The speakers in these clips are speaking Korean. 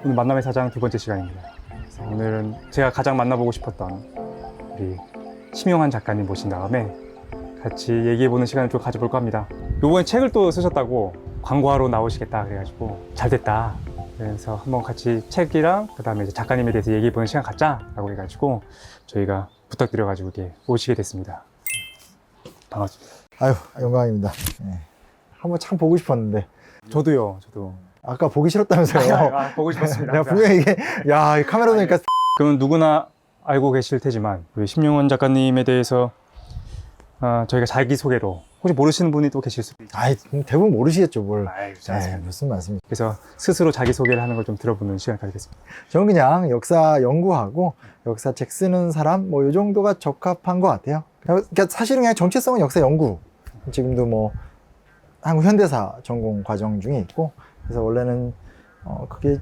오늘 만남의 사장 두 번째 시간입니다. 그래서 오늘은 제가 가장 만나보고 싶었던 우리 심용환 작가님 모신 다음에 같이 얘기해보는 시간을 좀 가져볼까 합니다. 요번에 책을 또 쓰셨다고 광고하러 나오시겠다 그래가지고 잘 됐다. 그래서 한번 같이 책이랑 그 다음에 작가님에 대해서 얘기해보는 시간 갖자라고 해가지고 저희가 부탁드려가지고 이렇게 오시게 됐습니다. 반갑습니다. 아유, 영광입니다. 네. 한번 참 보고 싶었는데. 저도요. 아까 보기 싫었다면서요. 보고 싶었습니다. 내가 분명히 이게, 야, 이 카메라 보니까. 그럼 누구나 알고 계실 테지만 우리 심용환 작가님에 대해서 저희가 자기소개로 혹시 모르시는 분이 또 계실 수도 있죠. 아이, 대부분 모르시겠죠, 뭘. 그렇지 네, 않습니다. 무슨 말씀이세요. 그래서 스스로 자기소개를 하는 걸 좀 들어보는 시간을 가지겠습니다. 저는 그냥 역사 연구하고 역사책 쓰는 사람, 뭐, 요 정도가 적합한 것 같아요. 그러니까 사실은 그냥 정체성은 역사 연구. 지금도 뭐, 한국 현대사 전공 과정 중에 있고, 그래서 원래는, 그게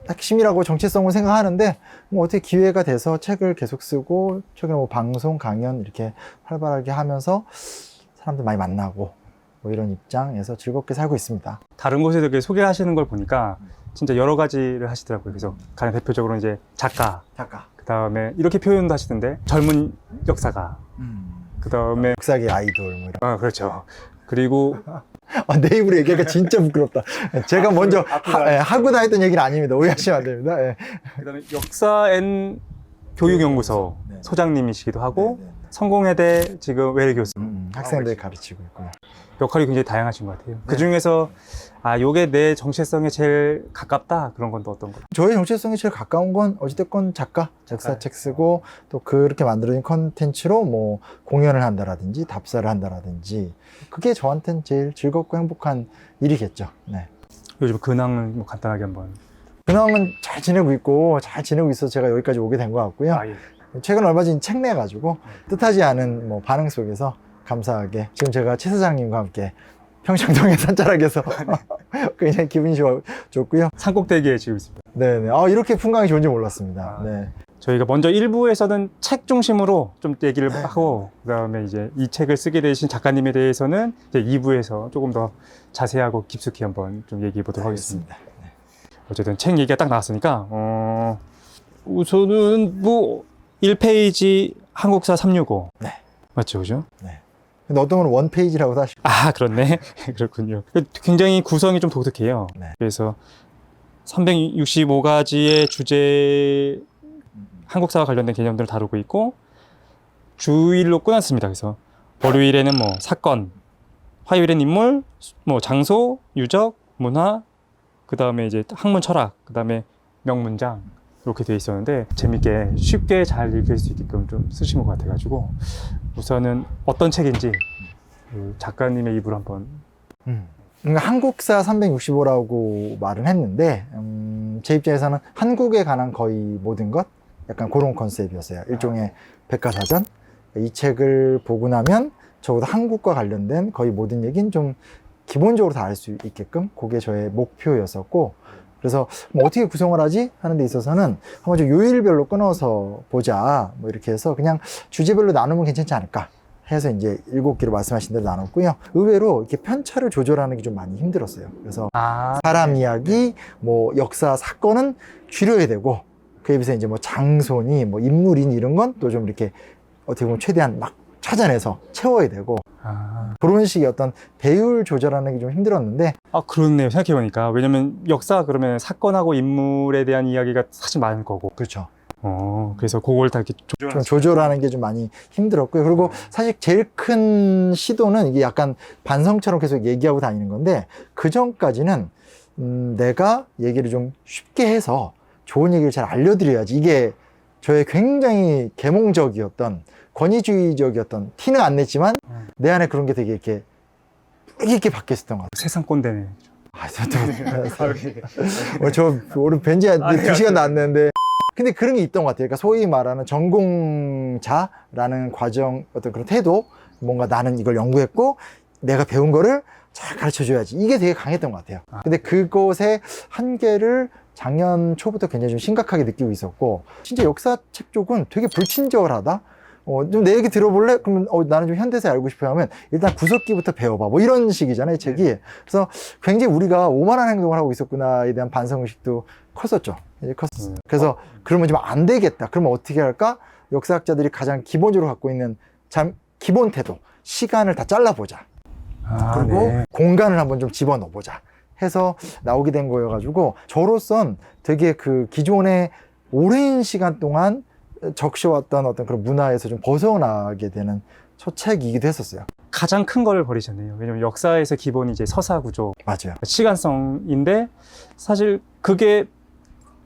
핵심이라고 정체성을 생각하는데, 뭐 어떻게 기회가 돼서 책을 계속 쓰고, 최근에 뭐 방송, 강연 이렇게 활발하게 하면서 사람들 많이 만나고, 뭐 이런 입장에서 즐겁게 살고 있습니다. 다른 곳에서 이렇게 소개하시는 걸 보니까 진짜 여러 가지를 하시더라고요. 그래서 가장 대표적으로 이제 작가, 그 다음에 이렇게 표현도 하시던데 젊은 역사가, 그 다음에 역사계 아이돌, 뭐 이런. 그렇죠. 그리고 내 입으로 얘기하니까 진짜 부끄럽다. 제가 먼저 하고 다녔던 얘기는 아닙니다. 오해하시면 안 됩니다. 예. 그 다음에 역사 앤 교육연구소 네. 소장님이시기도 하고 네, 네. 성공회대 지금 외래 교수 학생들 가르치고 있고요. 역할이 굉장히 다양하신 것 같아요. 그 중에서 요게 내 정체성에 제일 가깝다 그런 건 또 어떤 거예요? 저의 정체성이 제일 가까운 건 어찌됐건 작가, 역사책 쓰고 또 그렇게 만들어진 컨텐츠로 뭐 공연을 한다라든지 답사를 한다라든지 그게 저한테는 제일 즐겁고 행복한 일이겠죠. 네. 요즘 근황을 뭐 간단하게 한번. 근황은 잘 지내고 있고 잘 지내고 있어서 제가 여기까지 오게 된 것 같고요. 예. 최근 얼마 전에 책 내가지고 뜻하지 않은 뭐 반응 속에서 감사하게 지금 제가 최 사장님과 함께 평창동의 산자락에서 굉장히 기분이 좋고요. 산꼭대기에 지금 있습니다. 네네. 이렇게 풍광이 좋은지 몰랐습니다. 네. 저희가 먼저 1부에서는 책 중심으로 좀 얘기를 하고 그다음에 이제 이 책을 쓰게 되신 작가님에 대해서는 이제 2부에서 조금 더 자세하고 깊숙이 한번 좀 얘기해 보도록 하겠습니다. 네. 어쨌든 책 얘기가 딱 나왔으니까 우선은 뭐 1페이지 한국사 365 네. 맞죠, 그죠? 네. 근데 어떤 분은 원페이지라고도 하시고. 그렇네. 그렇군요. 굉장히 구성이 좀 독특해요. 네. 그래서 365가지의 주제 한국사와 관련된 개념들을 다루고 있고 주일로 끊었습니다. 그래서 월요일에는 뭐 사건, 화요일엔 인물, 뭐 장소, 유적, 문화, 그 다음에 이제 학문 철학, 그 다음에 명문장 이렇게 돼 있었는데 재밌게 쉽게 잘 읽을 수 있게끔 좀 쓰신 것 같아가지고 우선은 어떤 책인지 그 작가님의 입으로 한번. 그러니까 한국사 365라고 말은 했는데 제 입장에서는 한국에 관한 거의 모든 것 약간 그런 컨셉이었어요. 일종의 백과사전. 이 책을 보고 나면 적어도 한국과 관련된 거의 모든 얘기는 좀 기본적으로 다 알 수 있게끔 그게 저의 목표였었고 그래서 뭐 어떻게 구성을 하지 하는 데 있어서는 한번 좀 요일별로 끊어서 보자 뭐 이렇게 해서 그냥 주제별로 나누면 괜찮지 않을까 해서 이제 7개로 말씀하신 대로 나눴고요. 의외로 이렇게 편차를 조절하는 게 좀 많이 힘들었어요. 그래서 사람 이야기, 뭐 역사 사건은 줄여야 되고 그에 비해서 이제 뭐 장소니 뭐 인물이니 이런 건 또 좀 이렇게 어떻게 보면 최대한 막 찾아내서 채워야 되고 그런 식의 어떤 배율 조절하는 게 좀 힘들었는데 그렇네요. 생각해보니까. 왜냐면 역사 그러면 사건하고 인물에 대한 이야기가 사실 많을 거고. 그렇죠. 그래서 그걸 다 이렇게 좀 조절하는 게 좀 많이 힘들었고요. 그리고 사실 제일 큰 시도는 이게 약간 반성처럼 계속 얘기하고 다니는 건데 그 전까지는 내가 얘기를 좀 쉽게 해서 좋은 얘기를 잘 알려드려야지. 이게 저의 굉장히 계몽적이었던 권위주의적이었던 티는 안 냈지만 내 안에 그런 게 되게 이렇게 바뀌었던 것 같아요. 세상 꼰대네. 저 오늘 뵌지 2시간도 안 됐는데 근데 그런 게 있던 것 같아요. 그러니까 소위 말하는 전공자라는 과정 어떤 그런 태도 뭔가 나는 이걸 연구했고 내가 배운 거를 잘 가르쳐줘야지 이게 되게 강했던 것 같아요. 근데 그것의 한계를 작년 초부터 굉장히 좀 심각하게 느끼고 있었고 진짜 역사책 쪽은 되게 불친절하다. 좀 내 얘기 들어볼래? 그러면 나는 좀 현대사 알고 싶어 하면 일단 구석기부터 배워봐. 뭐 이런 식이잖아요, 이 책이. 그래서 굉장히 우리가 오만한 행동을 하고 있었구나에 대한 반성의식도 컸었죠. 이제 컸었어요. 그래서 그러면 좀 안 되겠다. 그러면 어떻게 할까? 역사학자들이 가장 기본적으로 갖고 있는 참 기본 태도, 시간을 다 잘라보자. 그리고 네. 공간을 한번 좀 집어넣어보자 해서 나오게 된 거여가지고, 저로선 되게 그 기존의 오랜 시간 동안 적셔왔던 어떤 그런 문화에서 좀 벗어나게 되는 첫 책이기도 했었어요. 가장 큰 걸 버리셨네요. 왜냐면 역사에서 기본이 이제 서사 구조, 맞아요. 시간성인데 사실 그게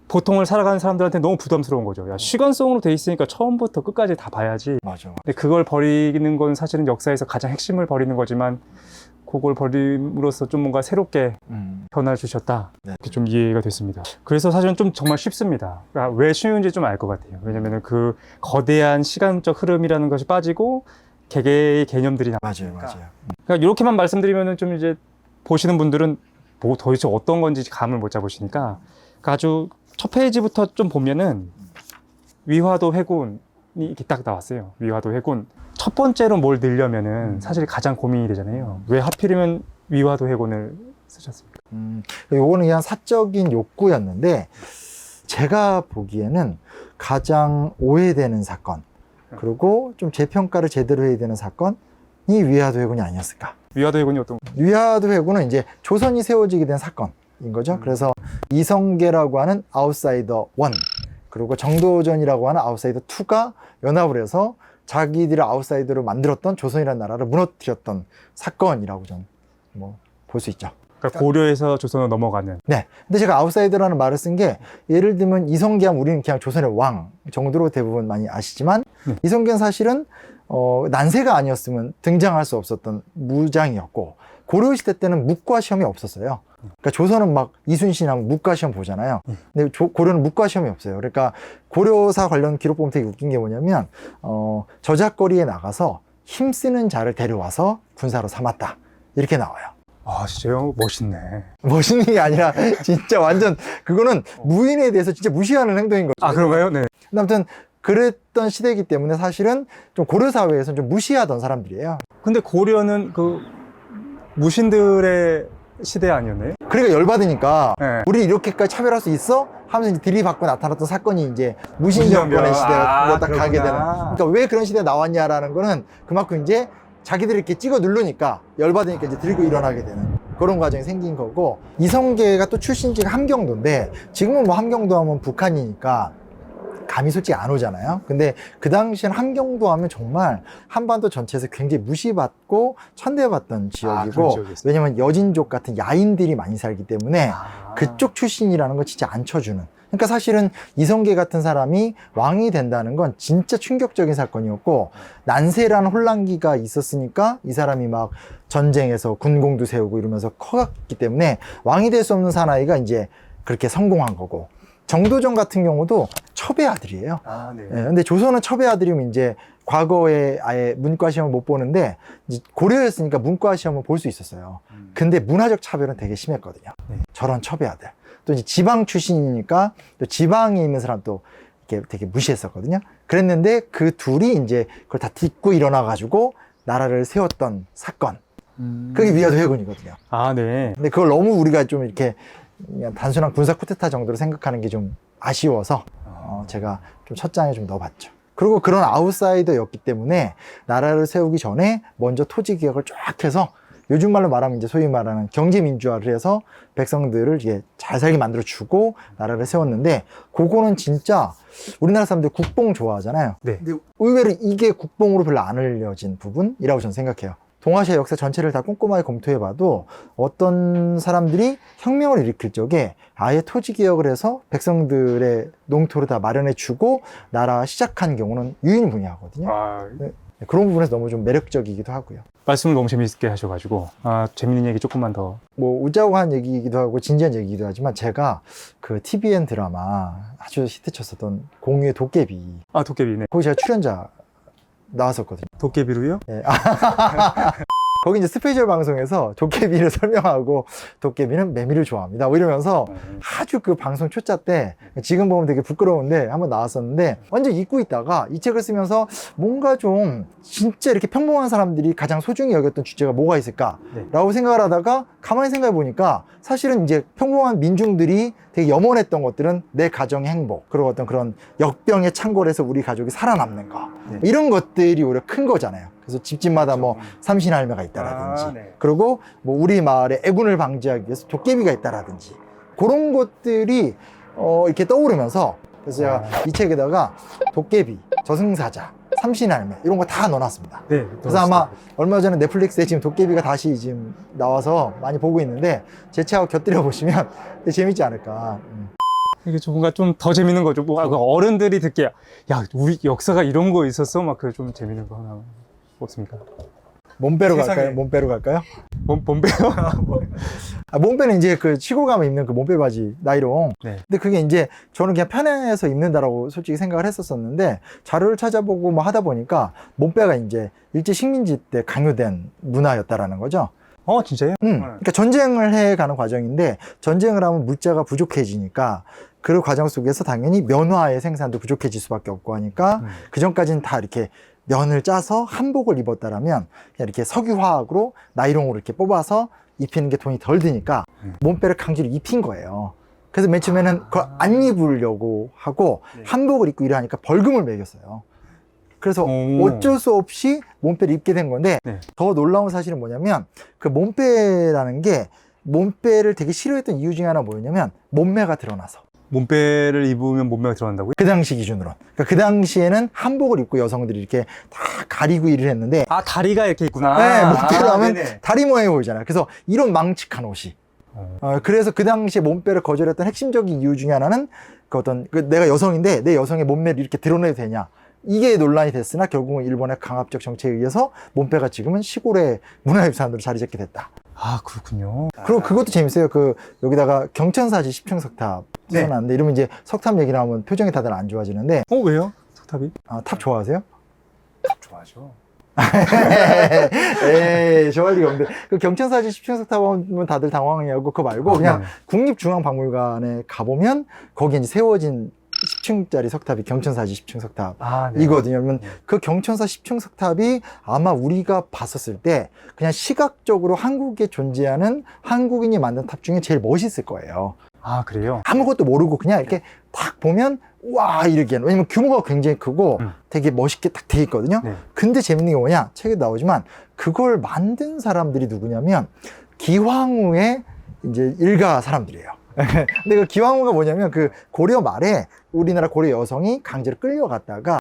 보통을 살아가는 사람들한테 너무 부담스러운 거죠. 야, 시간성으로 돼 있으니까 처음부터 끝까지 다 봐야지. 맞아. 근데 그걸 버리는 건 사실은 역사에서 가장 핵심을 버리는 거지만 그걸 버림으로써 좀 뭔가 새롭게 변화를 주셨다. 네. 이렇게 좀 이해가 됐습니다. 그래서 사실은 좀 정말 쉽습니다. 그러니까 왜 쉬운지 좀 알 것 같아요. 왜냐면은 그 거대한 시간적 흐름이라는 것이 빠지고 개개의 개념들이 나. 맞아요. 맞아요. 그러니까 이렇게만 말씀드리면은 좀 이제 보시는 분들은 뭐 도대체 어떤 건지 감을 못 잡으시니까 그러니까 아주 첫 페이지부터 좀 보면은 위화도 회군이 이렇게 딱 나왔어요. 위화도 회군. 첫 번째로 뭘 넣으려면은 사실 가장 고민이 되잖아요. 왜 하필이면 위화도 회군을 쓰셨습니까? 요거는 그냥 사적인 욕구였는데, 제가 보기에는 가장 오해되는 사건, 그리고 좀 재평가를 제대로 해야 되는 사건이 위화도 회군이 아니었을까. 위화도 회군이 어떤? 위화도 회군은 이제 조선이 세워지게 된 사건인 거죠. 그래서 이성계라고 하는 아웃사이더 1, 그리고 정도전이라고 하는 아웃사이더 2가 연합을 해서 자기들을 아웃사이더로 만들었던 조선이라는 나라를 무너뜨렸던 사건이라고 좀 뭐 볼 수 있죠. 그러니까 고려에서 조선으로 넘어가는. 네. 근데 제가 아웃사이더라는 말을 쓴 게, 예를 들면 이성계하면 우리는 그냥 조선의 왕 정도로 대부분 많이 아시지만, 이성계는 사실은 난세가 아니었으면 등장할 수 없었던 무장이었고, 고려시대 때는 묵과 시험이 없었어요. 그러니까 조선은 막 이순신 하면 묵과 시험 보잖아요. 근데 고려는 묵과 시험이 없어요. 그러니까 고려사 관련 기록 보면 되게 웃긴 게 뭐냐면, 저작거리에 나가서 힘쓰는 자를 데려와서 군사로 삼았다, 이렇게 나와요. 아, 진짜요? 멋있네. 멋있는 게 아니라 진짜 완전 그거는 무인에 대해서 진짜 무시하는 행동인 거죠. 아, 그런가요? 네. 아무튼 그랬던 시대이기 때문에 사실은 좀 고려 사회에서는 좀 무시하던 사람들이에요. 근데 고려는 그 무신들의 시대 아니었나요? 그러니까 열받으니까 네. 우리 이렇게까지 차별할 수 있어? 하면서 이제 들이받고 나타났던 사건이 이제 무신 정권의 시대가 딱 가게 되는. 그러니까 왜 그런 시대가 나왔냐라는 거는 그만큼 이제 자기들이 이렇게 찍어 누르니까 열받으니까 이제 들고 일어나게 되는 그런 과정이 생긴 거고, 이성계가 또 출신지가 함경도인데, 지금은 뭐 함경도 하면 북한이니까 감이 솔직히 안 오잖아요. 근데 그 당시엔 함경도 하면 정말 한반도 전체에서 굉장히 무시받고 천대받던 지역이고, 왜냐면 여진족 같은 야인들이 많이 살기 때문에 그쪽 출신이라는 거 진짜 안 쳐주는. 그러니까 사실은 이성계 같은 사람이 왕이 된다는 건 진짜 충격적인 사건이었고, 난세라는 혼란기가 있었으니까 이 사람이 막 전쟁에서 군공도 세우고 이러면서 커갔기 때문에 왕이 될 수 없는 사나이가 이제 그렇게 성공한 거고, 정도전 같은 경우도 첩의 아들이에요. 아, 네. 예, 근데 조선은 첩의 아들이면 이제 과거에 아예 문과 시험을 못 보는데, 이제 고려였으니까 문과 시험을 볼 수 있었어요. 근데 문화적 차별은 되게 심했거든요. 저런 첩의 아들. 또 이제 지방 출신이니까 또 지방에 있는 사람도 이렇게 되게 무시했었거든요. 그랬는데 그 둘이 이제 그걸 다 딛고 일어나가지고 나라를 세웠던 사건. 그게 위화도 회군이거든요. 아, 네. 근데 그걸 너무 우리가 좀 이렇게 그냥 단순한 군사 쿠데타 정도로 생각하는 게 좀 아쉬워서 제가 좀 첫 장에 좀 넣어봤죠. 그리고 그런 아웃사이더였기 때문에 나라를 세우기 전에 먼저 토지 개혁을 쫙 해서, 요즘 말로 말하면 이제 소위 말하는 경제 민주화를 해서 백성들을 이게 잘 살게 만들어 주고 나라를 세웠는데, 그거는 진짜 우리나라 사람들 국뽕 좋아하잖아요. 네. 근데 의외로 이게 국뽕으로 별로 안 알려진 부분이라고 저는 생각해요. 동아시아 역사 전체를 다 꼼꼼하게 검토해봐도 어떤 사람들이 혁명을 일으킬 적에 아예 토지 개혁을 해서 백성들의 농토를 다 마련해주고 나라 시작한 경우는 유일무이하거든요. 아, 네, 그런 부분에서 너무 좀 매력적이기도 하고요. 말씀을 너무 재미있게 하셔가지고, 아, 재밌는 얘기 조금만 더. 뭐 우자고한 얘기이기도 하고 진지한 얘기이기도 하지만, 제가 그 TVN 드라마 아주 히트쳤었던 공유의 도깨비, 아, 도깨비네. 거기 제가 출연자 나왔었거든요. 도깨비로요? 예. 거기 이제 스페셜 방송에서 도깨비를 설명하고 도깨비는 매미를 좋아합니다. 뭐 이러면서 아주 그 방송 초짜 때 지금 보면 되게 부끄러운데 한번 나왔었는데 완전 잊고 있다가 이 책을 쓰면서 뭔가 좀 진짜 이렇게 평범한 사람들이 가장 소중히 여겼던 주제가 뭐가 있을까라고 생각을 하다가 가만히 생각해 보니까 사실은 이제 평범한 민중들이 되게 염원했던 것들은 내 가정의 행복, 그리고 어떤 그런 역병의 창궐에서 우리 가족이 살아남는 거, 이런 것들이 오히려 큰 거잖아요. 그래서 집집마다 뭐 삼신할매가 있다라든지, 그리고 뭐 우리 마을에 애군을 방지하기 위해서 도깨비가 있다라든지, 그런 것들이 이렇게 떠오르면서, 그래서 제가 이 책에다가 도깨비, 저승사자, 삼신할매 이런 거 다 넣어놨습니다. 네, 그래서 아마 얼마 전에 넷플릭스에 지금 도깨비가 다시 지금 나와서 많이 보고 있는데 제 책하고 곁들여 보시면 되게 재밌지 않을까. 이게 좀 뭔가 좀 더 재밌는 거죠. 뭐 어른들이 듣기에 야, 우리 역사가 이런 거 있었어? 막 그 좀 재밌는 거 하나 없습니까? 몸빼로 세상에. 갈까요? 몸빼로 갈까요? 몸빼요? 몸빼는 이제 그 시골 가면 입는 그 몸빼 바지 나이롱. 네. 근데 그게 이제 저는 그냥 편해서 입는다라고 솔직히 생각을 했었었는데 자료를 찾아보고 뭐 하다 보니까 몸빼가 이제 일제 식민지 때 강요된 문화였다라는 거죠. 진짜요? 그러니까 전쟁을 해가는 과정인데 전쟁을 하면 물자가 부족해지니까 그 과정 속에서 당연히 면화의 생산도 부족해질 수밖에 없고 하니까 그 전까지는 다 이렇게 면을 짜서 한복을 입었다라면 그냥 이렇게 석유화학으로 나이롱으로 이렇게 뽑아서 입히는 게 돈이 덜 드니까 몸빼를 강제로 입힌 거예요. 그래서 맨 처음에는 그걸 안 입으려고 하고 한복을 입고 일을 하니까 벌금을 매겼어요. 그래서 어쩔 수 없이 몸빼를 입게 된 건데 더 놀라운 사실은 뭐냐면 그 몸빼라는 게 몸빼를 되게 싫어했던 이유 중에 하나 뭐였냐면 몸매가 드러나서. 몸빼를 입으면 몸매가 드러난다고요? 그 당시 기준으로. 그러니까 그 당시에는 한복을 입고 여성들이 이렇게 다 가리고 일을 했는데 다리가 이렇게 있구나. 네, 몸빼로 하면 네네. 다리 모양이 보이잖아요. 그래서 이런 망측한 옷이. 그래서 그 당시에 몸빼를 거절했던 핵심적인 이유 중에 하나는 그 어떤 내가 여성인데 내 여성의 몸매를 이렇게 드러내도 되냐. 이게 논란이 됐으나 결국은 일본의 강압적 정책에 의해서 몸빼가 지금은 시골의 문화유산으로 자리 잡게 됐다. 그렇군요. 그리고 그것도 재밌어요. 그 여기다가 경천사지 10층 석탑 네. 써놨는데 이러면 이제 석탑 얘기를 하면 표정이 다들 안 좋아지는데 왜요? 석탑이? 탑 좋아하세요? 탑 좋아하죠. 에이, 좋아할 리가 없는데. 그 경천사지 10층 석탑 보면 다들 당황해하고 그거 말고 그냥 국립중앙박물관에 가보면 거기에 이제 세워진 10층짜리 석탑이 경천사지 10층 석탑이거든요. 그러면 그 경천사 10층 석탑이 아마 우리가 봤었을 때 그냥 시각적으로 한국에 존재하는 한국인이 만든 탑 중에 제일 멋있을 거예요. 그래요? 아무것도 모르고 그냥 이렇게 딱 보면 와 이렇게 왜냐면 규모가 굉장히 크고 되게 멋있게 딱 돼 있거든요. 근데 재밌는 게 뭐냐 책에 나오지만 그걸 만든 사람들이 누구냐면 기황후의 이제 일가 사람들이에요. 근데 그 기황후가 뭐냐면 그 고려 말에 우리나라 고려 여성이 강제로 끌려갔다가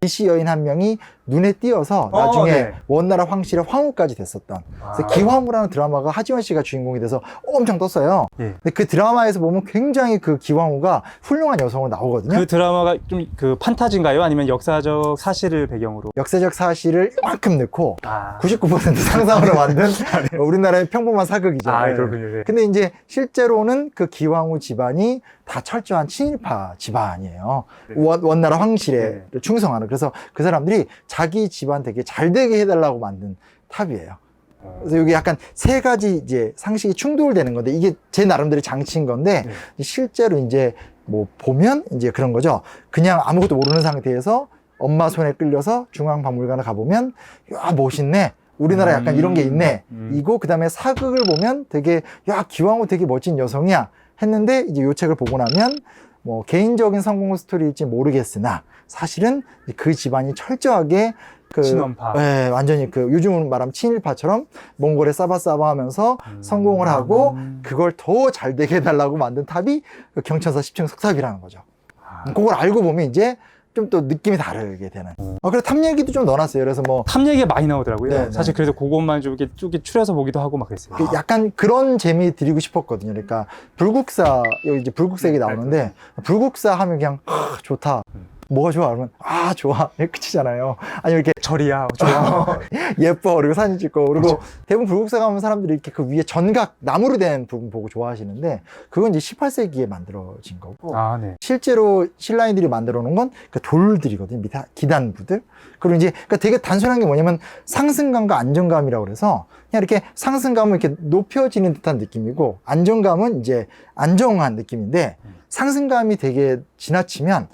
이씨 여인 한 명이 눈에 띄어서 나중에 원나라 황실의 황후까지 됐었던 그래서 기황후라는 드라마가 하지원 씨가 주인공이 돼서 엄청 떴어요. 근데 그 드라마에서 보면 굉장히 그 기황후가 훌륭한 여성으로 나오거든요. 그 드라마가 좀 그 판타지인가요? 아니면 역사적 사실을 배경으로? 역사적 사실을 이만큼 넣고 99% 상상으로 만든 우리나라의 평범한 사극이죠. 그렇군요. 근데 이제 실제로는 그 기황후 집안이 다 철저한 친일파 집안이에요. 원나라 황실에 충성하는. 그래서 그 사람들이 자기 집안 되게 잘 되게 해달라고 만든 탑이에요. 그래서 여기 약간 세 가지 이제 상식이 충돌되는 건데 이게 제 나름대로 장치인 건데 실제로 이제 뭐 보면 이제 그런 거죠. 그냥 아무것도 모르는 상태에서 엄마 손에 끌려서 중앙박물관에 가보면 야 멋있네. 우리나라 약간 이런 게 있네. 이거 그다음에 사극을 보면 되게 야 기왕후 되게 멋진 여성이야 했는데 이제 요 책을 보고 나면 뭐 개인적인 성공 스토리일지 모르겠으나 사실은 그 집안이 철저하게 그 친원파. 완전히 그 요즘 말하면 친일파처럼 몽골에 싸바싸바 하면서 성공을 하고 그걸 더 잘 되게 해달라고 만든 탑이 그 경천사 10층 석탑이라는 거죠. 그걸 알고 보면 이제 좀 또 느낌이 다르게 되는. 그래서 탑 얘기도 좀 넣어놨어요. 그래서 뭐 탑 얘기가 많이 나오더라고요. 네, 사실 그래서 그것만 좀 이렇게 쭉 추려서 보기도 하고 막 그랬어요. 약간 그런 재미 드리고 싶었거든요. 그러니까 불국사 여기 이제 불국사 얘기 나오는데 불국사 하면 그냥 좋다. 뭐가 좋아? 그러면 아 좋아 이렇게 끝이잖아요. 아니면 이렇게 절이야, 좋아. 예뻐 그리고 사진 찍고 그리고 그렇죠. 대부분 불국사 가면 사람들이 이렇게 그 위에 전각 나무로 된 부분 보고 좋아하시는데 그건 이제 18세기에 만들어진 거고 아, 네. 실제로 신라인들이 만들어 놓은 건 그 돌들이거든요. 밑에 기단부들. 그리고 이제 그러니까 되게 단순한 게 뭐냐면 상승감과 안정감이라고 그래서 그냥 이렇게 상승감은 이렇게 높여지는 듯한 느낌이고 안정감은 이제 안정한 느낌인데 상승감이 되게 지나치면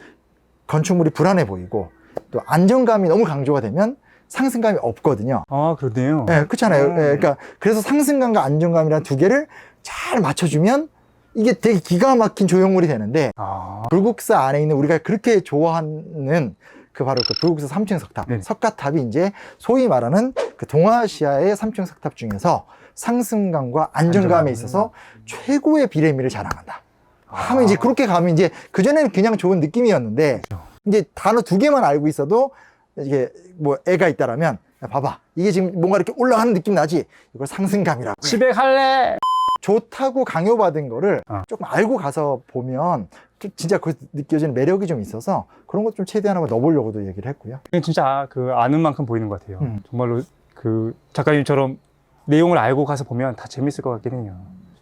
건축물이 불안해 보이고 또 안정감이 너무 강조가 되면 상승감이 없거든요. 아, 그러네요. 네, 그렇잖아요. 네, 그러니까 그래서 상승감과 안정감이라는 두 개를 잘 맞춰주면 이게 되게 기가 막힌 조형물이 되는데 아, 불국사 안에 있는 우리가 그렇게 좋아하는 그 바로 그 불국사 3층 석탑, 네. 석가탑이 이제 소위 말하는 그 동아시아의 3층 석탑 중에서 상승감과 안정감에 있어서 최고의 비례미를 자랑한다. 하면 이제 그렇게 가면 이제 그전에는 그냥 좋은 느낌이었는데 이제 단어 두 개만 알고 있어도 이게 뭐 애가 있다라면 야, 봐봐 이게 지금 뭔가 이렇게 올라가는 느낌 나지 이걸 상승감이라고 해. 집에 갈래! 좋다고 강요받은 거를 조금 알고 가서 보면 진짜 그 느껴지는 매력이 좀 있어서 그런 것 좀 최대한 한번 넣어보려고도 얘기를 했고요. 진짜 그 아는 만큼 보이는 것 같아요. 정말로 그 작가님처럼 내용을 알고 가서 보면 다 재밌을 것 같긴 해요.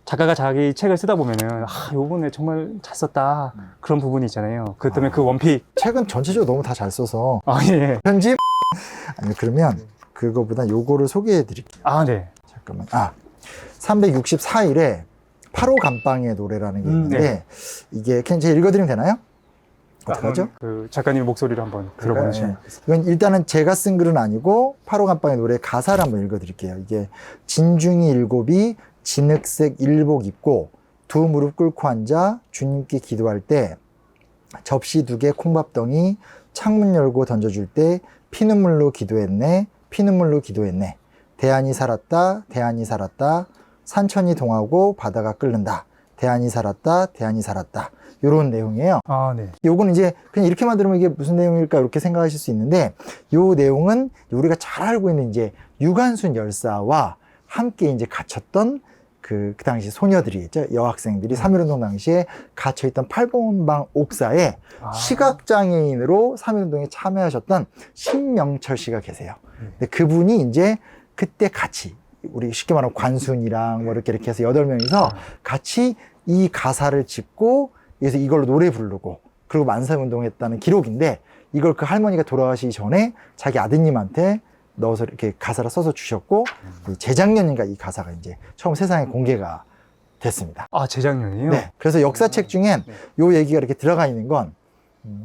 작가가 자기 책을 쓰다 보면은 요번에 정말 잘 썼다 그런 부분이 있잖아요. 그 때문에 그 원픽 책은 전체적으로 너무 다 잘 써서 예. 편집 아니 그러면 그거보다 요거를 소개해 드릴게요. 아, 네. 잠깐만 364일에 8호 감방의 노래라는 게 있는데 네. 이게 그냥 제가 읽어드리면 되나요? 어떡하죠? 그 작가님 목소리를 한번 들어보시면 이건 일단은 제가 쓴 글은 아니고 8호 감방의 노래 가사를 한번 읽어드릴게요. 이게 진중이 일곱이 진흙색 일복 입고 두 무릎 꿇고 앉아 주님께 기도할 때 접시 두 개 콩밥덩이 창문 열고 던져줄 때 피눈물로 기도했네 피눈물로 기도했네 대안이 살았다 대안이 살았다 산천이 동하고 바다가 끓는다 대안이 살았다 대안이 살았다 요런 내용이에요. 아, 네. 요거는 이제 그냥 이렇게만 들으면 이게 무슨 내용일까 이렇게 생각하실 수 있는데 요 내용은 우리가 잘 알고 있는 이제 유관순 열사와 함께 이제 갇혔던 그 당시 소녀들이 있죠. 여학생들이 3.1운동 당시에 갇혀있던 팔봉방 옥사에 시각장애인으로 3.1운동에 참여하셨던 신명철 씨가 계세요. 근데 그분이 이제 그때 같이 우리 쉽게 말하면 관순이랑 뭐 이렇게 해서 8명이서 같이 이 가사를 짚고 그래서 이걸로 노래 부르고 그리고 만사운동 했다는 기록인데 이걸 그 할머니가 돌아가시기 전에 자기 아드님한테 넣어서 이렇게 가사를 써서 주셨고 재작년인가 이 가사가 이제 처음 세상에 공개가 됐습니다. 아, 재작년이요? 네. 그래서 역사책 중엔 요 얘기가 이렇게 들어가 있는 건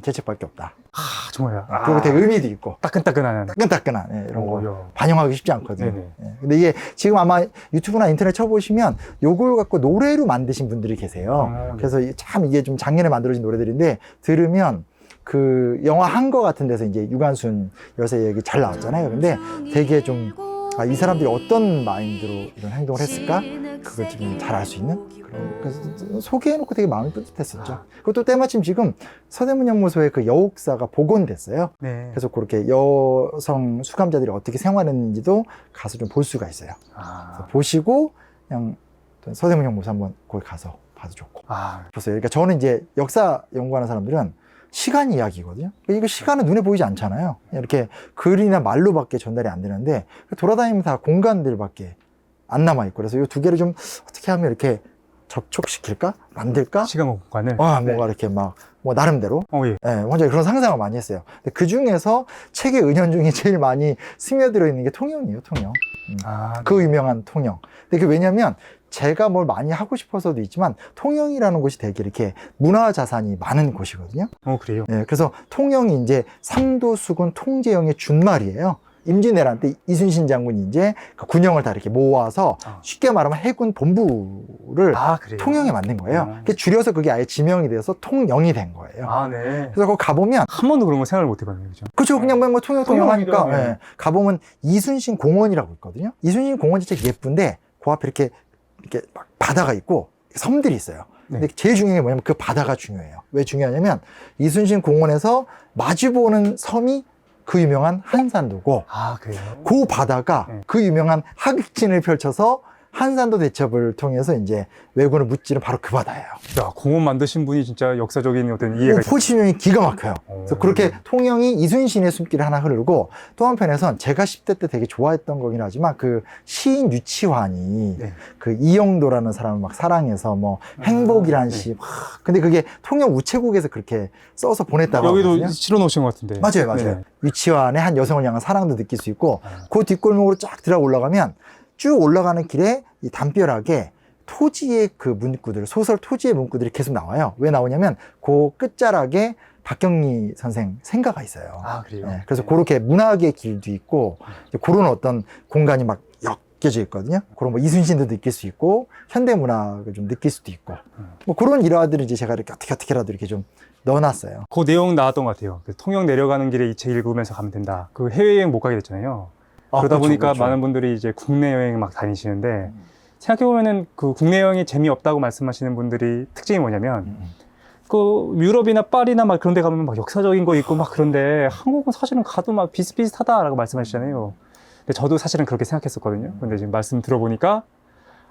제 책밖에 없다. 아, 정말요? 그리고 되게 의미도 있고 따끈따끈한 따끈따끈한 이런 거 야. 반영하기 쉽지 않거든요. 네네. 예. 근데 이게 지금 아마 유튜브나 인터넷 쳐보시면 요걸 갖고 노래로 만드신 분들이 계세요. 네. 그래서 참 이게 좀 작년에 만들어진 노래들인데 들으면 그 영화 한거 같은 데서 이제 유관순 열사 얘기 잘 나왔잖아요. 근데 되게 좀 이 사람들이 어떤 마인드로 이런 행동을 했을까? 그걸 지금 잘 알 수 있는 그런 그래서 소개해놓고 되게 마음이 뿌듯했었죠. 그것도 때마침 지금 서대문 연못소의 그 여옥사가 복원됐어요. 네. 그래서 그렇게 여성 수감자들이 어떻게 생활했는지도 가서 좀 볼 수가 있어요. 그래서 보시고 그냥 서대문 연못소 한번 거기 가서 봐도 좋고. 보세요. 그러니까 저는 이제 역사 연구하는 사람들은 시간 이야기거든요. 이거 시간은 눈에 보이지 않잖아요. 이렇게 글이나 말로밖에 전달이 안 되는데 돌아다니면 다 공간들밖에 안 남아있고 그래서 이 두 개를 좀 어떻게 하면 이렇게 접촉시킬까? 만들까? 시간 공간을 뭔가 이렇게 막 뭐 나름대로 예. 네, 혼자 그런 상상을 많이 했어요. 근데 그 중에서 책의 은연중에 제일 많이 스며들어 있는 게 통영이에요. 통영. 그 유명한 통영. 근데 그게 왜냐면 제가 뭘 많이 하고 싶어서도 있지만 통영이라는 곳이 되게 이렇게 문화자산이 많은 곳이거든요. 그래요? 네, 그래서 통영이 이제 상도수군 통제영의 준말이에요. 임진왜란 때 이순신 장군이 이제 그 군영을 다 이렇게 모아서 쉽게 말하면 해군 본부를 그래요? 통영에 만든 거예요. 줄여서 그게 아예 지명이 돼서 통영이 된 거예요. 네. 그래서 거기 가보면 한 번도 그런 거 생각을 못 해봤네요, 그죠? 그렇죠. 그냥 뭐 통영 하니까 통영이죠. 예. 가보면 이순신 공원이라고 있거든요. 이순신 공원 진짜 예쁜데 그 앞에 이렇게 막 바다가 있고 섬들이 있어요. 근데 제일 중요한 게 뭐냐면 그 바다가 중요해요. 왜 중요하냐면 이순신 공원에서 마주보는 섬이 그 유명한 한산도고 그래요? 그 바다가 그 유명한 하객진을 펼쳐서 한산도 대첩을 통해서 이제 왜군을 무찌른 바로 그 바다예요. 야, 공원 만드신 분이 진짜 역사적인 어떤 이해가 있 포지션이 기가 막혀요. 그래서 그렇게 통영이 이순신의 숨길을 하나 흐르고, 또 한편에선 제가 10대 때 되게 좋아했던 거긴 하지만 그 시인 유치환이 네. 그 이영도라는 사람을 막 사랑해서 뭐 행복이란 네. 시 막, 근데 그게 통영 우체국에서 그렇게 써서 보냈다고 여기도 하거든요. 실어 놓으신 것 같은데. 맞아요, 맞아요. 네. 유치환의 한 여성을 향한 사랑도 느낄 수 있고, 아. 그 뒷골목으로 쫙 들어 올라가면 쭉 올라가는 길에 이 담벼락에 토지의 그 문구들, 소설 토지의 문구들이 계속 나와요. 왜 나오냐면 그 끝자락에 박경리 선생 생가가 있어요. 아, 그래요? 네, 그래서 네. 그렇게 문학의 길도 있고 이제 그런 어떤 공간이 막 엮여져 있거든요. 그런 뭐 이순신도 느낄 수 있고 현대 문학을 좀 느낄 수도 있고 뭐 그런 일화들을 이제 제가 이렇게 어떻게라도 이렇게 좀 넣어놨어요. 그 내용 나왔던 것 같아요. 그 통영 내려가는 길에 이 책 읽으면서 가면 된다. 그 해외여행 못 가게 됐잖아요. 그러다 그렇죠, 보니까 그렇죠. 많은 분들이 이제 국내 여행 막 다니시는데 생각해보면은 그 국내 여행이 재미없다고 말씀하시는 분들이 특징이 뭐냐면 그 유럽이나 파리나 막 그런 데 가면 막 역사적인 거 있고 막 그런데 한국은 사실은 가도 막 비슷비슷하다라고 말씀하시잖아요. 근데 저도 사실은 그렇게 생각했었거든요. 근데 지금 말씀 들어보니까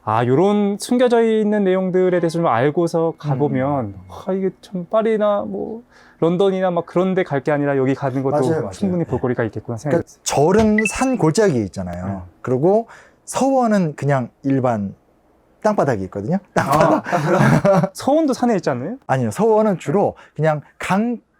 아, 요런 숨겨져 있는 내용들에 대해서 좀 알고서 가보면 아, 이게 참 파리나 뭐 런던이나 막 그런 데 갈 게 아니라 여기 가는 것도 맞아요. 충분히 볼거리가 있겠구나 그러니까 생각했어요. 절은 산 골짜기에 있잖아요. 그리고 서원은 그냥 일반 땅바닥이 있거든요. 땅바닥. 서원도 산에 있지 않나요? 아니요. 서원은 주로 그냥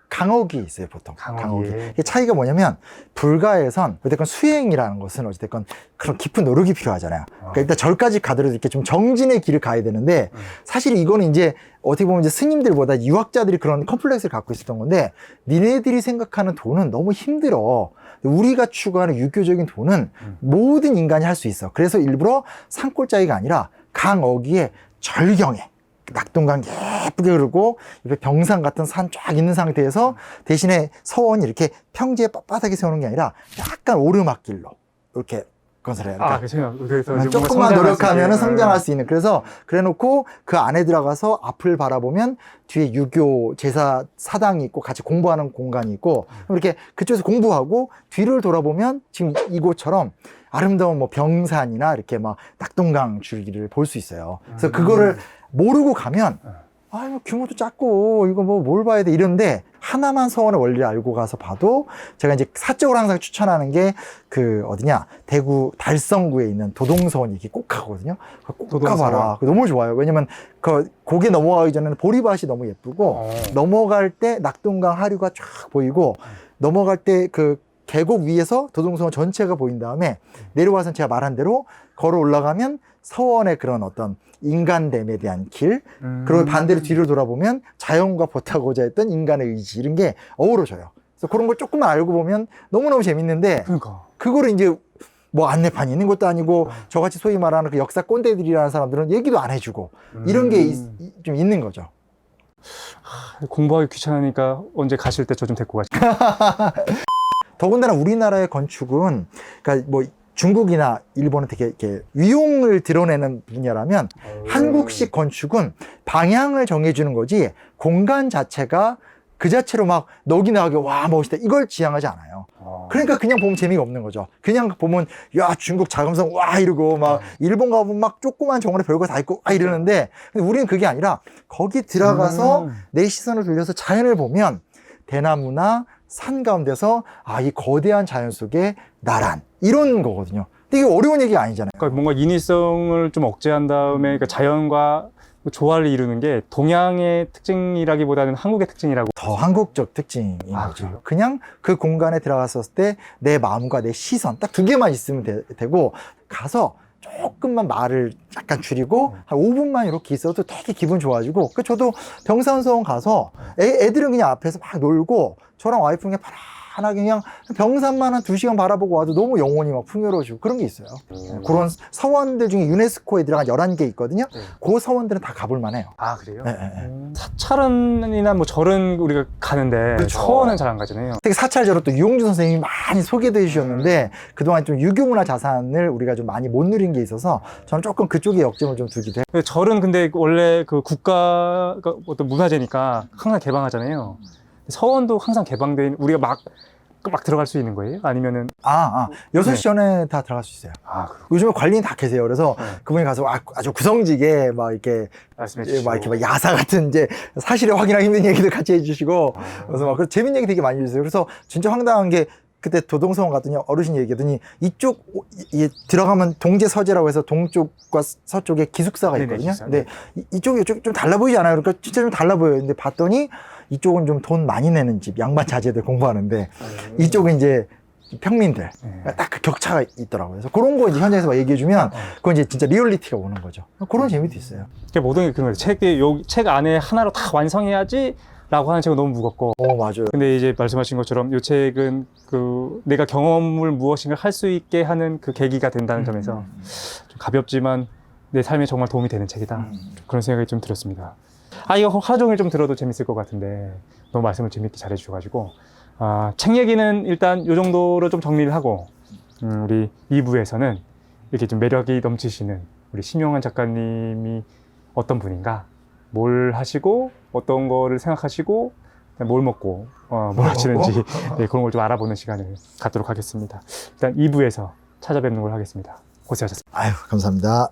강어기에 있어요, 보통. 강어기에. 이게 차이가 뭐냐면, 불가에선 어쨌건 수행이라는 것은 어쨌건 그런 깊은 노력이 필요하잖아요. 그러니까 일단 절까지 가더라도 이렇게 좀 정진의 길을 가야 되는데, 사실 이거는 이제 어떻게 보면 이제 스님들보다 유학자들이 그런 컴플렉스를 갖고 있었던 건데, 니네들이 생각하는 돈은 너무 힘들어. 우리가 추구하는 유교적인 돈은 모든 인간이 할 수 있어. 그래서 일부러 산골짜기가 아니라 강어기의 절경에 낙동강 예쁘게 흐르고 옆에 병산 같은 산 쫙 있는 상태에서 대신에 서원이 이렇게 평지에 빳빳하게 세우는 게 아니라 약간 오르막길로 이렇게 건설해요. 아, 그러니까 그래서 조금만 노력하면 성장할 수 있는. 그래서 그래놓고 그 안에 들어가서 앞을 바라보면 뒤에 유교 제사 사당이 있고 같이 공부하는 공간이 있고 이렇게 그쪽에서 공부하고 뒤를 돌아보면 지금 이곳처럼 아름다운 뭐 병산이나 이렇게 막 낙동강 줄기를 볼 수 있어요. 그래서 그거를 모르고 가면 아, 뭐 규모도 작고 이거 뭐 뭘 봐야 돼 이런데 하나만 서원의 원리를 알고 가서 봐도 제가 이제 사적으로 항상 추천하는 게 그 어디냐 대구 달성구에 있는 도동서원 이렇게 꼭 가거든요. 꼭 가봐라. 너무 좋아요. 왜냐면 그 고개 넘어가기 전에는 보리밭이 너무 예쁘고 넘어갈 때 낙동강 하류가 쫙 보이고 넘어갈 때 그 계곡 위에서 도동서원 전체가 보인 다음에 내려와서 제가 말한 대로 걸어 올라가면 서원의 그런 어떤 인간됨에 대한 길, 그리고 반대로 뒤를 돌아보면 자연과 보타고자 했던 인간의 의지 이런 게 어우러져요. 그래서 그런 걸 조금만 알고 보면 너무너무 재밌는데 그러니까. 그거를 이제 뭐 안내판이 있는 것도 아니고 저같이 소위 말하는 그 역사 꼰대들이라는 사람들은 얘기도 안 해주고 이런 게 좀 있는 거죠. 공부하기 귀찮으니까 언제 가실 때 저 좀 데리고 가시죠. 더군다나 우리나라의 건축은 그러니까 뭐 중국이나 일본은 되게 이렇게 위용을 드러내는 분야라면 한국식 건축은 방향을 정해주는 거지 공간 자체가 그 자체로 막 넋이 나게 와 멋있다 이걸 지향하지 않아요. 그러니까 그냥 보면 재미가 없는 거죠. 그냥 보면 야 중국 자금성 와 이러고 막 일본 가보면 막 조그만 정원에 별거 다 있고 아 이러는데 근데 우리는 그게 아니라 거기 들어가서 내 시선을 돌려서 자연을 보면 대나무나 산 가운데서 아 이 거대한 자연 속에 나란 이런 거거든요. 근데 이게 어려운 얘기가 아니잖아요. 그러니까 뭔가 인위성을 좀 억제한 다음에 그러니까 자연과 조화를 이루는 게 동양의 특징이라기보다는 한국의 특징이라고. 더 한국적 특징인 거죠. 그래요? 그냥 그 공간에 들어갔을 때 내 마음과 내 시선 딱 두 개만 있으면 되고 가서 조금만 말을 약간 줄이고 한 5분만 이렇게 있어도 되게 기분 좋아지고 저도 병산서원 가서 애들은 그냥 앞에서 막 놀고 저랑 와이프는 그냥 편안하게 그냥 병산만 한 2시간 바라보고 와도 너무 영혼이 막 풍요로워지고 그런 게 있어요. 그런 서원들 중에 유네스코에 들어간 11개 있거든요. 그 서원들은 다 가볼 만해요. 아, 그래요? 네. 사찰은이나 뭐 절은 우리가 가는데 그렇죠. 서원은 잘 안 가잖아요. 특히 사찰제로 또 유용준 선생님이 많이 소개도 해주셨는데 그동안 좀 유교문화 자산을 우리가 좀 많이 못 누린 게 있어서 저는 조금 그쪽에 역점을 좀 두기도 해요. 절은 근데 원래 그 국가가 어떤 문화재니까 항상 개방하잖아요. 서원도 항상 개방된 우리가 막 막 들어갈 수 있는 거예요? 아니면은 6시 전에 다 들어갈 수 있어요. 그렇군요. 요즘에 관리인 다 계세요. 그래서 네. 그분이 가서 아주 구성지게 막 이렇게 말씀해 막 주시고. 이렇게 막 야사 같은 이제 사실을 확인하기 힘든 얘기들 같이 해주시고 그래서 막 재밌는 얘기 되게 많이 해주세요. 그래서 진짜 황당한 게 그때 도동서원 갔더니 어르신이 얘기하더니 이쪽 들어가면 동제서재라고 해서 동쪽과 서쪽에 기숙사가 네네, 있거든요. 기숙사. 근데 이쪽이 좀 달라 보이지 않아요? 그러니까 진짜 좀 달라 보여요. 근데 봤더니 이쪽은 좀 돈 많이 내는 집, 양반 자제들 공부하는데 이쪽은 이제 평민들 딱 그 격차가 있더라고요. 그래서 그런 거 이제 현장에서 막 얘기해주면 그건 이제 진짜 리얼리티가 오는 거죠. 그런 재미도 있어요. 그게 모든 게 그런 거예요. 책 안에 하나로 다 완성해야지 라고 하는 책은 너무 무겁고. 맞아요. 근데 이제 말씀하신 것처럼 이 책은 그 내가 경험을 무엇인가 할 수 있게 하는 그 계기가 된다는 점에서 좀 가볍지만 내 삶에 정말 도움이 되는 책이다. 그런 생각이 좀 들었습니다. 이거 하루 종일 좀 들어도 재밌을 것 같은데 너무 말씀을 재밌게 잘해 주셔가지고 책 얘기는 일단 이 정도로 좀 정리를 하고 우리 2부에서는 이렇게 좀 매력이 넘치시는 우리 심용환 작가님이 어떤 분인가, 뭘 하시고 어떤 거를 생각하시고 뭘 먹고 뭘 하시는지 네, 그런 걸 좀 알아보는 시간을 갖도록 하겠습니다. 일단 2부에서 찾아뵙는 걸 하겠습니다. 고생하셨습니다. 아유, 감사합니다.